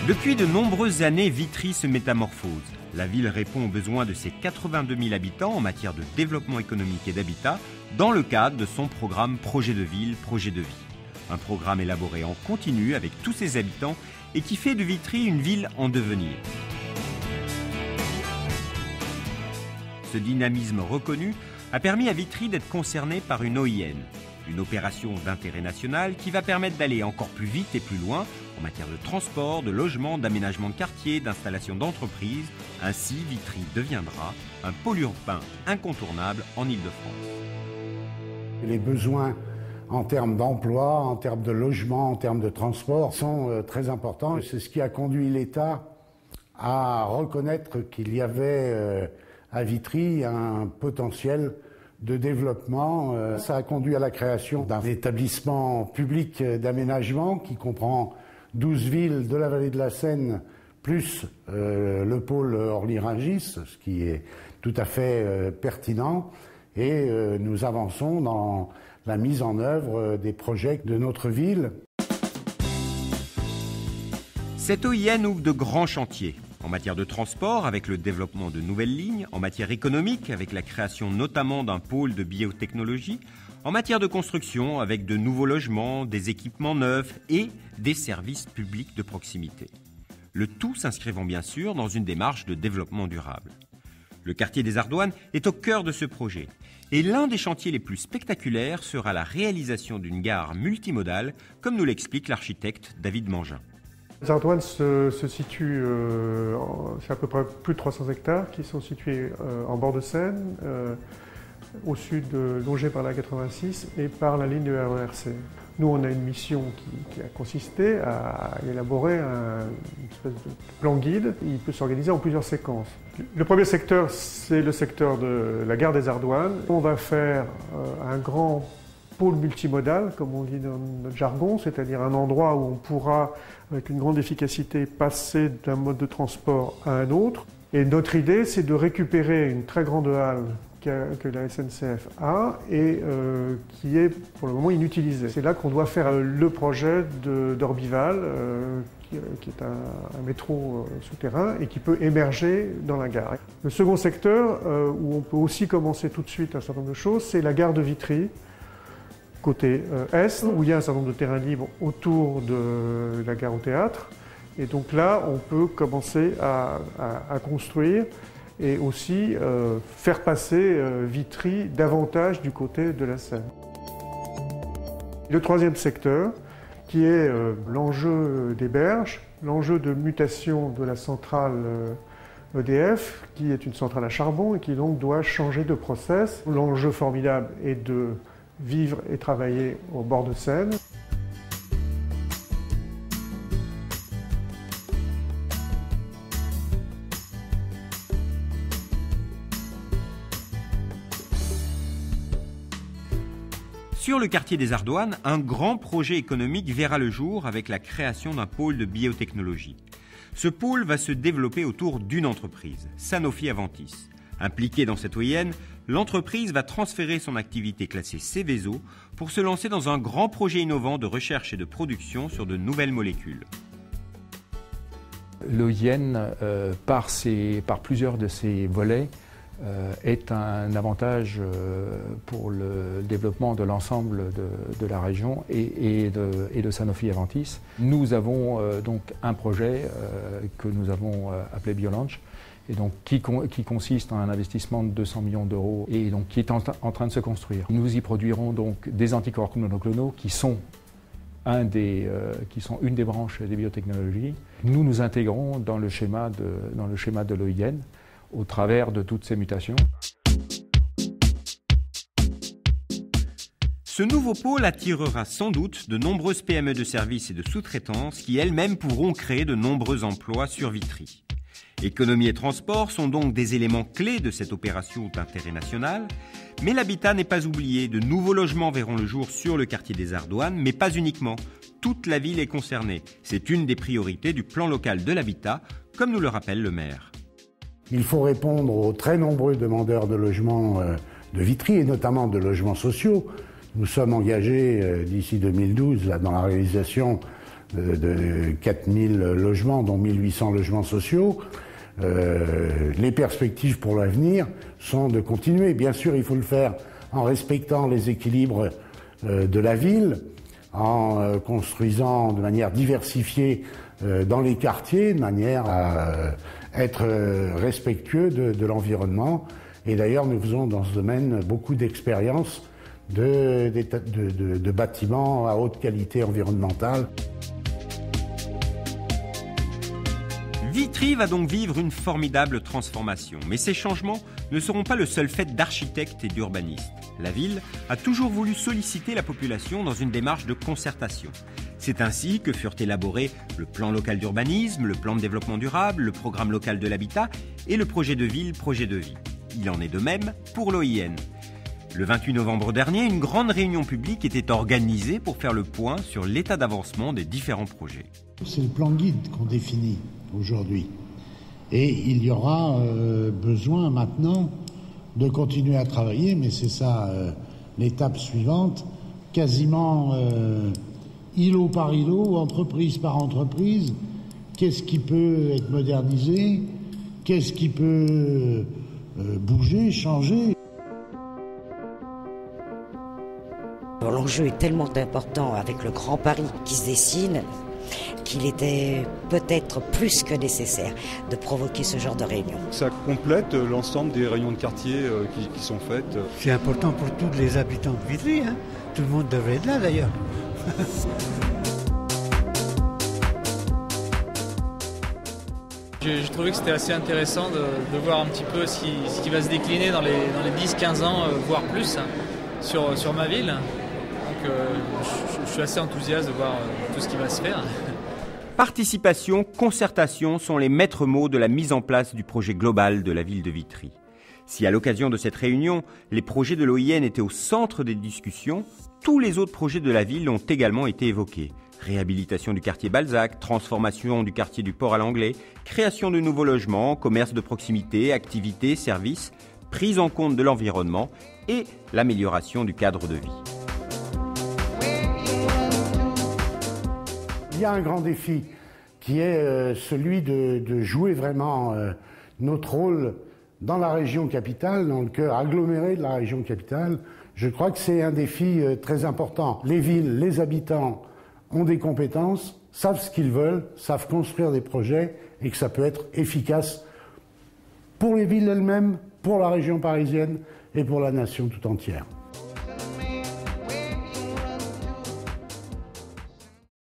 Depuis de nombreuses années, Vitry se métamorphose. La ville répond aux besoins de ses 82 000 habitants en matière de développement économique et d'habitat dans le cadre de son programme Projet de ville, projet de vie. Un programme élaboré en continu avec tous ses habitants et qui fait de Vitry une ville en devenir. Ce dynamisme reconnu a permis à Vitry d'être concerné par une OIN, une opération d'intérêt national qui va permettre d'aller encore plus vite et plus loin en matière de transport, de logement, d'aménagement de quartier, d'installation d'entreprises. Ainsi, Vitry deviendra un pôle urbain incontournable en Île-de-France. Les besoins en termes d'emploi, en termes de logement, en termes de transport sont très importants. C'est ce qui a conduit l'État à reconnaître qu'il y avait à Vitry un potentiel de développement. Ça a conduit à la création d'un établissement public d'aménagement qui comprend 12 villes de la vallée de la Seine, plus le pôle Orly-Rungis, ce qui est tout à fait pertinent. Et nous avançons dans la mise en œuvre des projets de notre ville. Cette OIN ouvre de grands chantiers. En matière de transport, avec le développement de nouvelles lignes, en matière économique, avec la création notamment d'un pôle de biotechnologie, en matière de construction, avec de nouveaux logements, des équipements neufs et des services publics de proximité. Le tout s'inscrivant bien sûr dans une démarche de développement durable. Le quartier des Ardoines est au cœur de ce projet. Et l'un des chantiers les plus spectaculaires sera la réalisation d'une gare multimodale, comme nous l'explique l'architecte David Mangin. Les Ardoines se situent, c'est à peu près plus de 300 hectares qui sont situés en bord de Seine, au sud longé par la 86 et par la ligne de RERC. Nous, on a une mission qui a consisté à élaborer une espèce de plan guide. Il peut s'organiser en plusieurs séquences. Le premier secteur, c'est le secteur de la gare des Ardoines. On va faire un grand pôle multimodal, comme on dit dans notre jargon, c'est-à-dire un endroit où on pourra, avec une grande efficacité, passer d'un mode de transport à un autre. Et notre idée, c'est de récupérer une très grande halle que la SNCF a et qui est pour le moment inutilisée. C'est là qu'on doit faire le projet d'Orbival, qui est un métro souterrain et qui peut émerger dans la gare. Le second secteur, où on peut aussi commencer tout de suite un certain nombre de choses, c'est la gare de Vitry, côté est, où il y a un certain nombre de terrains libres autour de la gare au théâtre. Et donc là, on peut commencer à construire et aussi faire passer Vitry davantage du côté de la Seine. Le troisième secteur, qui est l'enjeu des berges, l'enjeu de mutation de la centrale EDF, qui est une centrale à charbon et qui donc doit changer de process. L'enjeu formidable est de vivre et travailler au bord de Seine. Sur le quartier des Ardoines, un grand projet économique verra le jour avec la création d'un pôle de biotechnologie. Ce pôle va se développer autour d'une entreprise, Sanofi Aventis. Impliquée dans cette OIN, l'entreprise va transférer son activité classée Seveso pour se lancer dans un grand projet innovant de recherche et de production sur de nouvelles molécules. L'OIN, par plusieurs de ses volets, est un avantage pour le développement de l'ensemble de la région et de Sanofi Aventis. Nous avons donc un projet que nous avons appelé BioLaunch, et donc qui consiste en un investissement de 200 millions d'euros et donc qui est en train de se construire. Nous y produirons donc des anticorps monoclonaux qui sont une des branches des biotechnologies. Nous nous intégrons dans le schéma de l'OIN au travers de toutes ces mutations. Ce nouveau pôle attirera sans doute de nombreuses PME de services et de sous-traitance qui elles-mêmes pourront créer de nombreux emplois sur Vitry. Économie et transport sont donc des éléments clés de cette opération d'intérêt national, mais l'habitat n'est pas oublié. De nouveaux logements verront le jour sur le quartier des Ardoines, mais pas uniquement. Toute la ville est concernée. C'est une des priorités du plan local de l'habitat, comme nous le rappelle le maire. Il faut répondre aux très nombreux demandeurs de logements de Vitry et notamment de logements sociaux. Nous sommes engagés d'ici 2012 dans la réalisation de 4000 logements, dont 1800 logements sociaux. Les perspectives pour l'avenir sont de continuer. Bien sûr, il faut le faire en respectant les équilibres de la ville, en construisant de manière diversifiée dans les quartiers, de manière à être respectueux de l'environnement. Et d'ailleurs, nous faisons dans ce domaine beaucoup d'expériences de bâtiments à haute qualité environnementale. Vitry va donc vivre une formidable transformation, mais ces changements ne seront pas le seul fait d'architectes et d'urbanistes. La ville a toujours voulu solliciter la population dans une démarche de concertation. C'est ainsi que furent élaborés le plan local d'urbanisme, le plan de développement durable, le programme local de l'habitat et le projet de ville, projet de vie. Il en est de même pour l'OIN. Le 28 novembre dernier, une grande réunion publique était organisée pour faire le point sur l'état d'avancement des différents projets. C'est le plan guide qu'on définit aujourd'hui. Et il y aura besoin maintenant de continuer à travailler, mais c'est ça l'étape suivante, quasiment îlot par îlot, entreprise par entreprise. Qu'est-ce qui peut être modernisé? Qu'est-ce qui peut bouger, changer? L'enjeu est tellement important avec le Grand Paris qui se dessine qu'il était peut-être plus que nécessaire de provoquer ce genre de réunion. Ça complète l'ensemble des réunions de quartier qui sont faites. C'est important pour tous les habitants de Vitry, hein. Tout le monde devrait être là d'ailleurs. J'ai trouvé que c'était assez intéressant de voir un petit peu ce qui va se décliner dans les 10-15 ans, voire plus, sur ma ville. Donc je suis assez enthousiaste de voir tout ce qui va se faire. Participation, concertation sont les maîtres mots de la mise en place du projet global de la ville de Vitry. Si à l'occasion de cette réunion, les projets de l'OIN étaient au centre des discussions, tous les autres projets de la ville ont également été évoqués. Réhabilitation du quartier Balzac, transformation du quartier du Port à l'Anglais, création de nouveaux logements, commerce de proximité, activités, services, prise en compte de l'environnement et l'amélioration du cadre de vie. Il y a un grand défi qui est celui de jouer vraiment notre rôle dans la région capitale, dans le cœur aggloméré de la région capitale. Je crois que c'est un défi très important. Les villes, les habitants ont des compétences, savent ce qu'ils veulent, savent construire des projets et que ça peut être efficace pour les villes elles-mêmes, pour la région parisienne et pour la nation tout entière.